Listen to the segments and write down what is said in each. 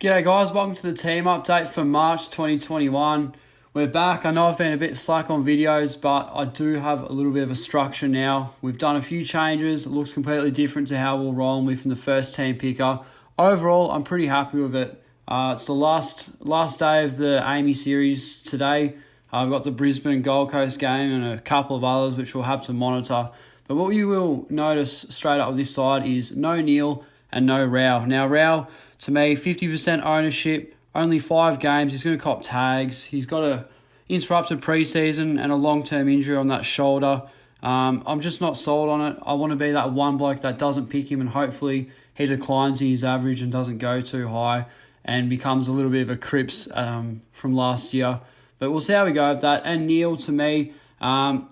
G'day guys, welcome to the team update for March 2021. We're back. I know I've been a bit slack on videos, but I do have a little bit of a structure now. We've done a few changes. It looks completely different to how we'll roll with from the first team picker. Overall, I'm pretty happy with it. It's the last day of the Amy series today. I've got the Brisbane and Gold Coast game and a couple of others which we'll have to monitor. But what you will notice straight up with this side is no Neil and no Rao. Now, Rao, to me, 50% ownership, only 5 games. He's going to cop tags. He's got a interrupted preseason and a long-term injury on that shoulder. I'm just not sold on it. I want to be that one bloke that doesn't pick him and hopefully he declines in his average and doesn't go too high and becomes a little bit of a Crips from last year. But we'll see how we go with that. And Neil, to me,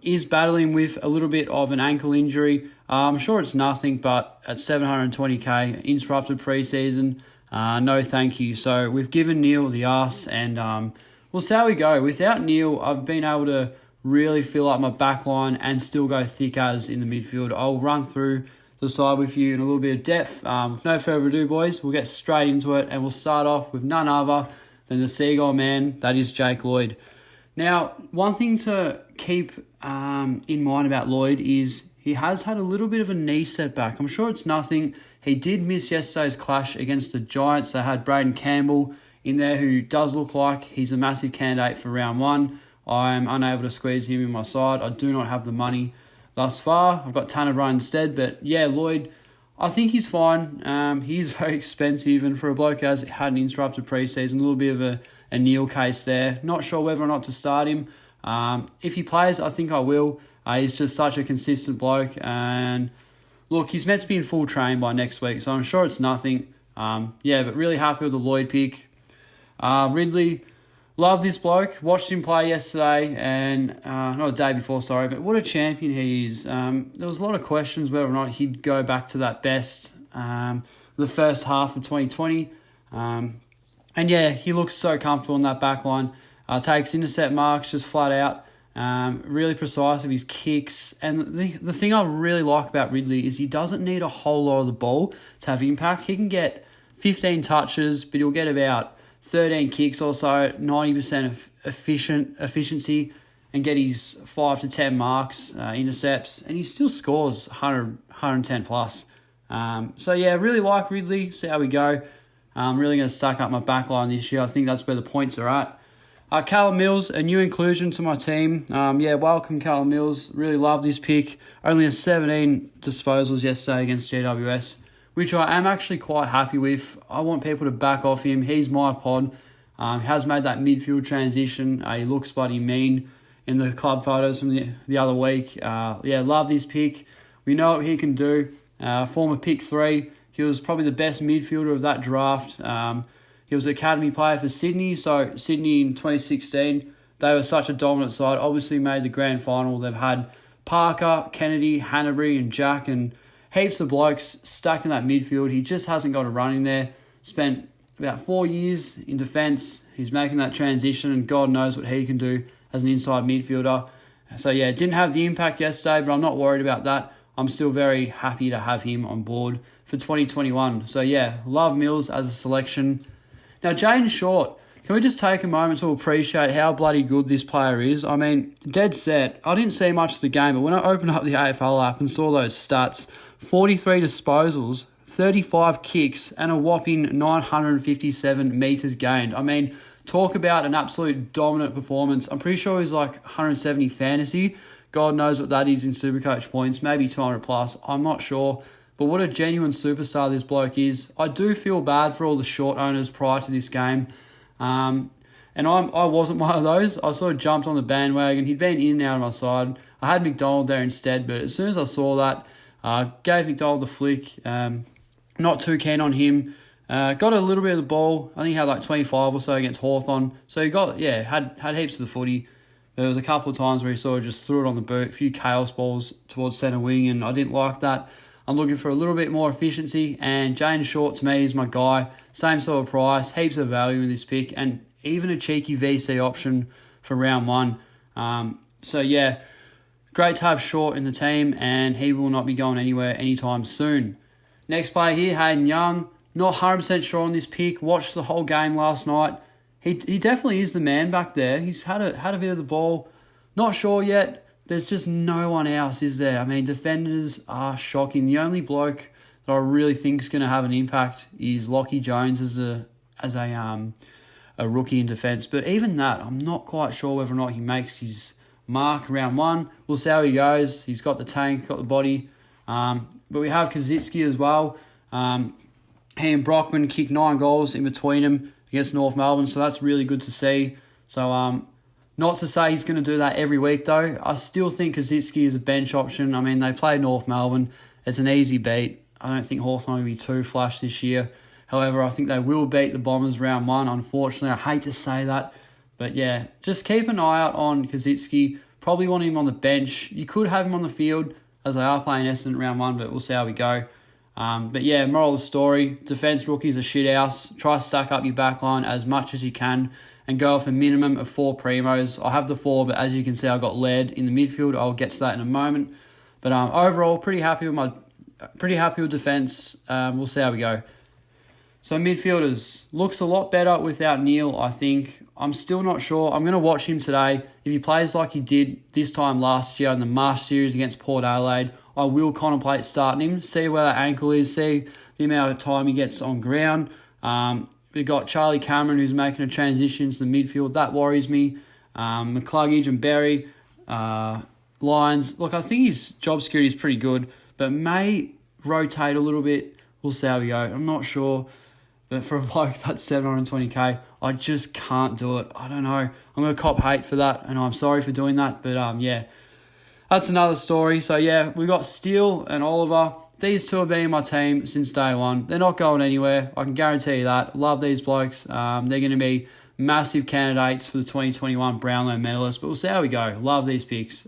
is battling with a little bit of an ankle injury. I'm sure it's nothing, but at 720k, interrupted preseason, no thank you. So we've given Neil the arse and we'll see how we go. Without Neil, I've been able to really fill up my back line and still go thick as in the midfield. I'll run through the side with you in a little bit of depth. With no further ado, boys, we'll get straight into it and we'll start off with none other than the Seagull man, that is Jake Lloyd. Now, one thing to keep in mind about Lloyd is he has had a little bit of a knee setback. I'm sure it's nothing. He did miss yesterday's clash against the Giants. They had Braden Campbell in there who does look like he's a massive candidate for round 1. I'm unable to squeeze him in my side. I do not have the money thus far. I've got Tanner Ryan instead. But yeah, Lloyd, I think he's fine. He's very expensive. And for a bloke who has had an interrupted preseason, a little bit of a Neil case there. Not sure whether or not to start him. If he plays, I think I will. He's just such a consistent bloke. And look, he's meant to be in full train by next week, so I'm sure it's nothing. But really happy with the Lloyd pick. Ridley, love this bloke. Watched him play yesterday, and not the day before, sorry, but what a champion he is. There was a lot of questions whether or not he'd go back to that best the first half of 2020. And yeah, he looks so comfortable in that back line. Takes intercept marks just flat out. Really precise with his kicks. And the thing I really like about Ridley is he doesn't need a whole lot of the ball to have impact. He can get 15 touches, but he'll get about 13 kicks or so, 90% of efficiency, and get his 5 to 10 marks, intercepts, and he still scores 110 plus. Really like Ridley. See how we go. I'm really going to stack up my back line this year. I think that's where the points are at. Callum Mills, a new inclusion to my team. Welcome Callum Mills. Really love this pick. Only has 17 disposals yesterday against GWS, which I am actually quite happy with. I want people to back off him. He's my pod. He has made that midfield transition. He looks bloody mean in the club photos from the other week. Love this pick. We know what he can do. Former pick 3. He was probably the best midfielder of that draft. He was an academy player for Sydney. So Sydney in 2016, they were such a dominant side. Obviously made the grand final. They've had Parker, Kennedy, Hanbury and Jack and heaps of blokes stuck in that midfield. He just hasn't got a run in there. Spent about 4 years in defence. He's making that transition and God knows what he can do as an inside midfielder. So yeah, didn't have the impact yesterday, but I'm not worried about that. I'm still very happy to have him on board for 2021. So yeah, love Mills as a selection. Now, Jaden Short, can we just take a moment to appreciate how bloody good this player is? I mean, dead set. I didn't see much of the game, but when I opened up the AFL app and saw those stats, 43 disposals, 35 kicks, and a whopping 957 metres gained. I mean, talk about an absolute dominant performance. I'm pretty sure he's like 170 fantasy. God knows what that is in Supercoach points, maybe 200 plus. I'm not sure. But what a genuine superstar this bloke is. I do feel bad for all the short owners prior to this game. And I wasn't one of those. I sort of jumped on the bandwagon. He'd been in and out of my side. I had McDonald there instead, but as soon as I saw that, gave McDonald the flick. Not too keen on him. Got a little bit of the ball. I think he had like 25 or so against Hawthorn. So he had heaps of the footy. There was a couple of times where he sort of just threw it on the boot, a few chaos balls towards centre wing, and I didn't like that. I'm looking for a little bit more efficiency, and Jane Short to me is my guy. Same sort of price, heaps of value in this pick, and even a cheeky VC option for round 1. Great to have Short in the team, and he will not be going anywhere anytime soon. Next player here, Hayden Young. Not 100% sure on this pick. Watched the whole game last night. He definitely is the man back there. He's had a bit of the ball. Not sure yet. There's just no one else, is there? I mean, defenders are shocking. The only bloke that I really think is going to have an impact is Lachie Jones as a rookie in defence. But even that, I'm not quite sure whether or not he makes his mark round one. We'll see how he goes. He's got the tank, got the body. But we have Kazitsky as well. He and Brockman kicked 9 goals in between them against North Melbourne, so that's really good to see. So not to say he's going to do that every week, though. I still think Kazitsky is a bench option. I mean, they play North Melbourne. It's an easy beat. I don't think Hawthorn will be too flash this year. However, I think they will beat the Bombers round one. Unfortunately, I hate to say that. But yeah, just keep an eye out on Kazitsky. Probably want him on the bench. You could have him on the field as they are playing Essendon round one, but we'll see how we go. But yeah, moral of the story, defence rookies are shithouse. Try to stack up your backline as much as you can and go off a minimum of 4 primos. I have the 4, but as you can see, I got Lloyd in the midfield. I'll get to that in a moment. But overall, pretty happy with defence. We'll see how we go. So midfielders, looks a lot better without Neil, I think. I'm still not sure. I'm going to watch him today. If he plays like he did this time last year in the Marsh series against Port Adelaide, I will contemplate starting him, see where that ankle is, see the amount of time he gets on ground. We've got Charlie Cameron, who's making a transition to the midfield. That worries me. McCluggage and Berry, Lyons. Look, I think his job security is pretty good, but may rotate a little bit. We'll see how we go. I'm not sure. But for a bloke that's 720k, I just can't do it. I don't know. I'm going to cop hate for that, and I'm sorry for doing that. But yeah, that's another story. So yeah, we got Steele and Oliver. These two have been in my team since day one. They're not going anywhere. I can guarantee you that. Love these blokes. They're going to be massive candidates for the 2021 Brownlow medalists. But we'll see how we go. Love these picks.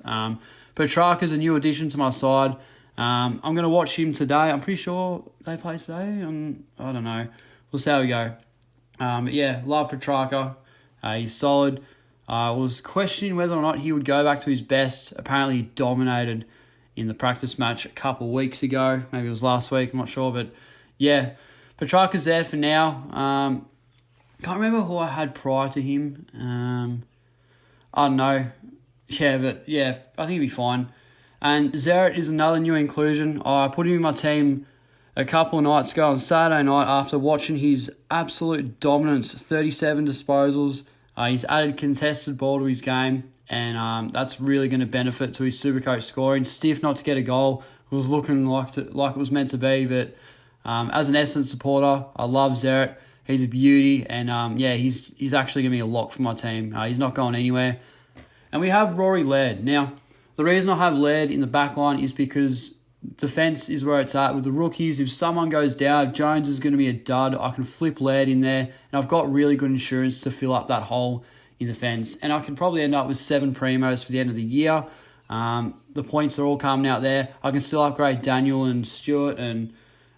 Petrarca's a new addition to my side. I'm going to watch him today. I'm pretty sure they play today. I don't know. We'll see how we go. But yeah, love Petrarca. He's solid. I was questioning whether or not he would go back to his best. Apparently he dominated in the practice match a couple of weeks ago. Maybe it was last week. I'm not sure. But yeah, Petrarca's there for now. Can't remember who I had prior to him. I don't know. Yeah, but yeah, I think he'll be fine. And Zeret is another new inclusion. I put him in my team a couple of nights ago on Saturday night after watching his absolute dominance, 37 disposals. He's added contested ball to his game, and that's really going to benefit to his Supercoach scoring. Stiff not to get a goal. It was looking like it was meant to be, but as an Essendon supporter, I love Zeret. He's a beauty, and yeah, he's actually going to be a lock for my team. He's not going anywhere. And we have Rory Laird. Now, the reason I have Laird in the back line is because defence is where it's at. With the rookies, if someone goes down, if Jones is going to be a dud, I can flip Laird in there, and I've got really good insurance to fill up that hole in defence. And I could probably end up with 7 primos for the end of the year. The points are all coming out there. I can still upgrade Daniel and Stewart and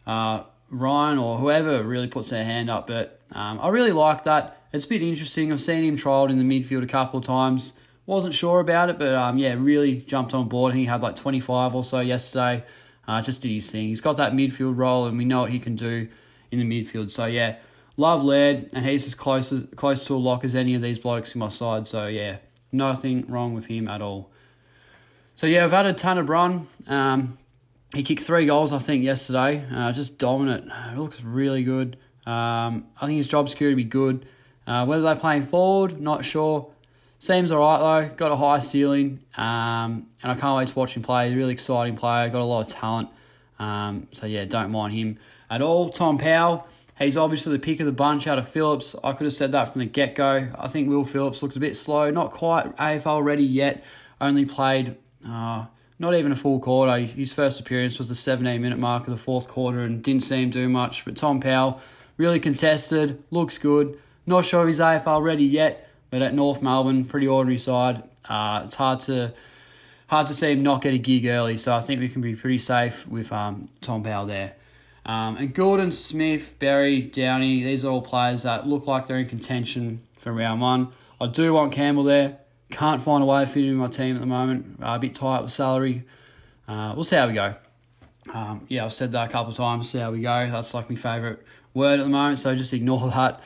Ryan or whoever really puts their hand up. But I really like that. It's a bit interesting. I've seen him trialled in the midfield a couple of times. Wasn't sure about it, but yeah, really jumped on board. He had like 25 or so yesterday. Just did his thing. He's got that midfield role, and we know what he can do in the midfield. So yeah, love Laird, and he's as close to a lock as any of these blokes in my side. So yeah, nothing wrong with him at all. So yeah, I've added Tanner Brunn. He kicked 3 goals, I think, yesterday. Just dominant. It looks really good. I think his job security will be good. Whether they're playing forward, not sure. Seems alright though, got a high ceiling, and I can't wait to watch him play. He's a really exciting player, got a lot of talent. So yeah, don't mind him at all. Tom Powell, he's obviously the pick of the bunch out of Phillips. I could have said that from the get-go. I think Will Phillips looks a bit slow, not quite AFL ready yet. Only played not even a full quarter. His first appearance was the 17-minute mark of the fourth quarter and didn't see him do much. But Tom Powell, really contested, looks good. Not sure if he's AFL ready yet. But at North Melbourne, pretty ordinary side. It's hard to see him not get a gig early, so I think we can be pretty safe with Tom Powell there. And Gordon, Smith, Berry, Downey, these are all players that look like they're in contention for round one. I do want Campbell there. Can't find a way to fit him in my team at the moment. A bit tight with salary. We'll see how we go. Yeah, I've said that a couple of times. See how we go. That's like my favourite word at the moment, so just ignore that.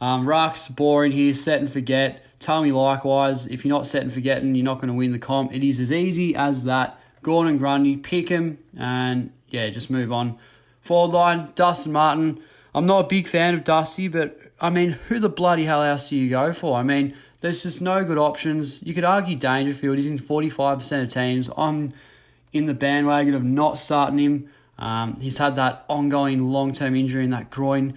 Ruck's boring here, set and forget. Tell me likewise, if you're not set and forgetting, you're not going to win the comp. It is as easy as that. Gordon Grundy, pick him, and yeah, just move on. Forward line, Dustin Martin. I'm not a big fan of Dusty, but I mean, who the bloody hell else do you go for? I mean, there's just no good options. You could argue Dangerfield. He's in 45% of teams. I'm in the bandwagon of not starting him. He's had that ongoing long-term injury in that groin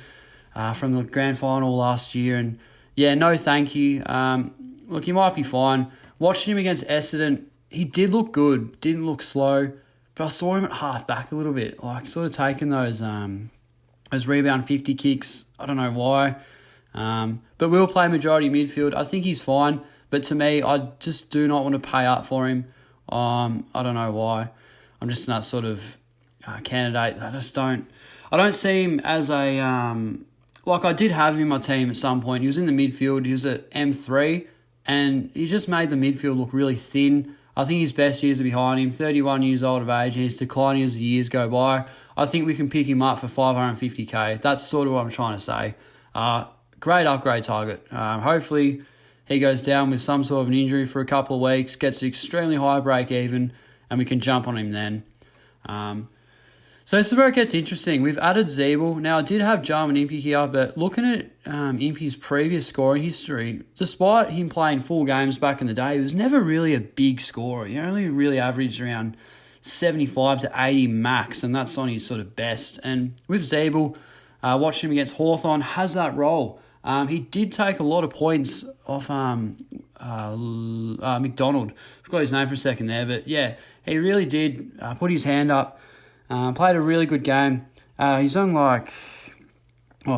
from the grand final last year. And yeah, no thank you. Look, he might be fine. Watching him against Essendon, he did look good. Didn't look slow. But I saw him at half back a little bit. Like, sort of taking those rebound 50 kicks. I don't know why. But we'll play majority midfield. I think he's fine. But to me, I just do not want to pay up for him. I don't know why. I'm just in that sort of candidate. I don't see him as a... like, I did have him in my team at some point. He was in the midfield. He was at M3. And he just made the midfield look really thin. I think his best years are behind him. 31 years old of age, and he's declining as the years go by. I think we can pick him up for $550K. That's sort of what I'm trying to say. Great upgrade target. Hopefully he goes down with some sort of an injury for a couple of weeks, gets an extremely high break even, and we can jump on him then. So this is where it gets interesting. We've added Zeeble. Now, I did have Jarman Impey here, but looking at Impey's previous scoring history, despite him playing full games back in the day, he was never really a big scorer. He only really averaged around 75 to 80 max, and that's on his sort of best. And with Zeeble, watching him against Hawthorn, has that role. He did take a lot of points off McDonald. Forgot his name for a second there, but yeah, he really did put his hand up. Played a really good game. He's on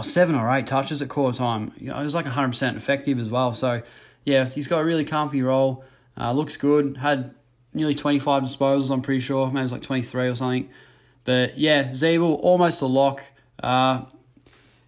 7 or 8 touches at quarter time. It was 100% effective as well. So, yeah, he's got a really comfy role. Looks good. Had nearly 25 disposals, I'm pretty sure. Maybe it was 23 or something. But, yeah, Zeeble, almost a lock.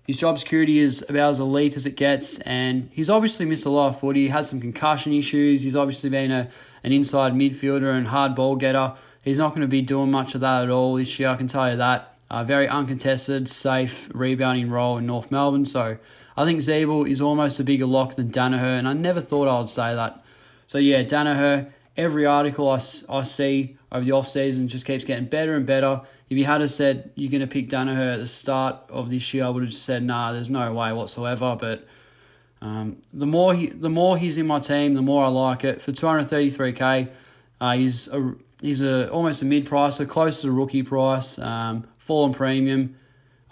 His job security is about as elite as it gets, and he's obviously missed a lot of footy. He had some concussion issues. He's obviously been an inside midfielder and hard ball getter. He's not going to be doing much of that at all this year, I can tell you that. Very uncontested, safe, rebounding role in North Melbourne. So I think Zeeble is almost a bigger lock than Danaher, and I never thought I would say that. So yeah, Danaher, every article I see over the off-season just keeps getting better and better. If you had said you're going to pick Danaher at the start of this year, I would have just said, nah, there's no way whatsoever. But the more he's in my team, the more I like it. For $233K, he's almost a mid-pricer, close to the rookie price, fallen premium.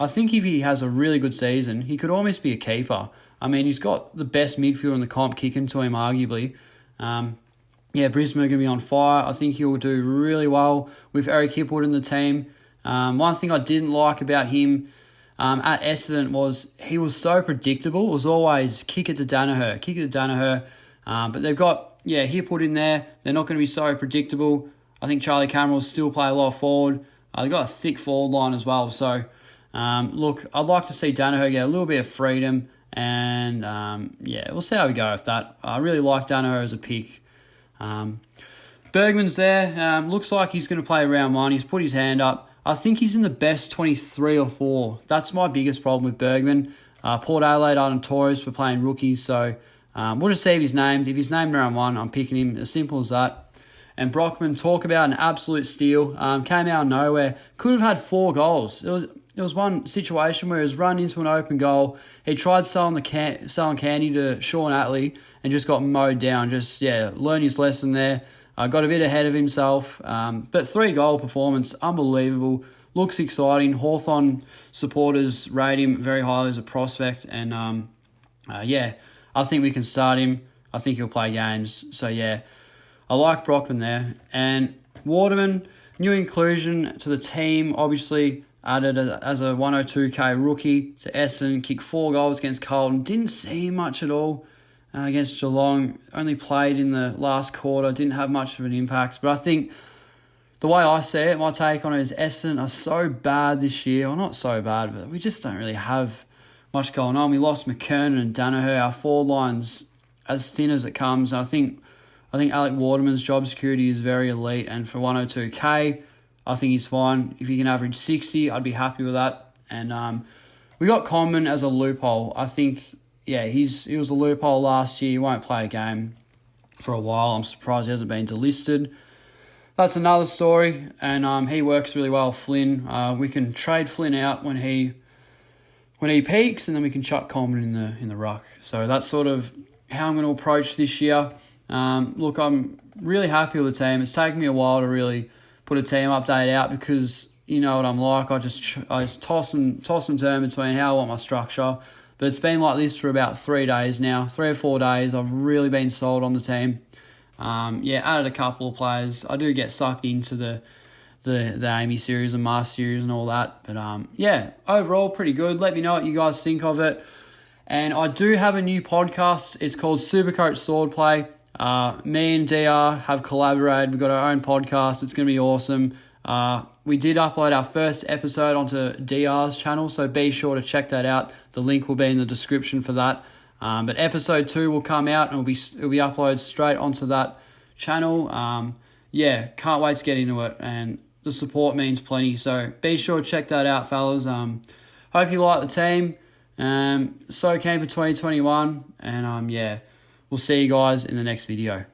I think if he has a really good season, he could almost be a keeper. I mean, he's got the best midfielder in the comp kicking to him, arguably. Brisbane are going to be on fire. I think he'll do really well with Eric Hipwood in the team. One thing I didn't like about him at Essendon was he was so predictable. It was always kick it to Danaher. But they've got, Hipwood in there. They're not going to be so predictable. I think Charlie Cameron will still play a lot forward. They've got a thick forward line as well. So, look, I'd like to see Danaher get a little bit of freedom. And, we'll see how we go with that. I really like Danaher as a pick. Bergman's there. Looks like he's going to play round 1. He's put his hand up. I think he's in the best 23 or 4. That's my biggest problem with Bergman. Port Adelaide are notorious for playing rookies. So, we'll just see if he's named. If he's named round 1, I'm picking him. As simple as that. And Brockman, talk about an absolute steal. Came out of nowhere. Could have had 4 goals. There was one situation where he was run into an open goal. He tried selling candy to Sean Atley and just got mowed down. Learned his lesson there. Got a bit ahead of himself. But 3-goal performance, unbelievable. Looks exciting. Hawthorn supporters rate him very highly as a prospect. And, I think we can start him. I think he'll play games. So, yeah. I like Brockman there. And Waterman, new inclusion to the team, obviously added as a 102K rookie to Essendon, kicked 4 goals against Carlton. Didn't see much at all against Geelong. Only played in the last quarter, didn't have much of an impact. But I think the way I see it, my take on it is Essendon are so bad this year. Well, not so bad, but we just don't really have much going on. We lost McKernan and Danaher. Our forward line's as thin as it comes. And I think Alec Waterman's job security is very elite, and for 102K, I think he's fine. If he can average 60, I'd be happy with that. And we got Common as a loophole. I think, yeah, he was a loophole last year. He won't play a game for a while. I'm surprised he hasn't been delisted. That's another story, and he works really well with Flynn. We can trade Flynn out when he peaks, and then we can chuck Coleman in the ruck. So that's sort of how I'm going to approach this year. Look, I'm really happy with the team. It's taken me a while to really put a team update out because you know what I'm like. I just toss and turn between how I want my structure. But it's been like this for about 3 days now, 3 or 4 days. I've really been sold on the team. Added a couple of players. I do get sucked into the Amy series and Mars series and all that. But overall pretty good. Let me know what you guys think of it. And I do have a new podcast. It's called Supercoach Swordplay. Me and DR have collaborated. We've got our own podcast. It's going to be awesome. We did upload our first episode onto DR's channel, so be sure to check that out. The link will be in the description for that. But episode 2 will come out and it'll be uploaded straight onto that channel. Can't wait to get into it, and the support means plenty. So be sure to check that out, fellas. Hope you like the team. So keen for 2021, and we'll see you guys in the next video.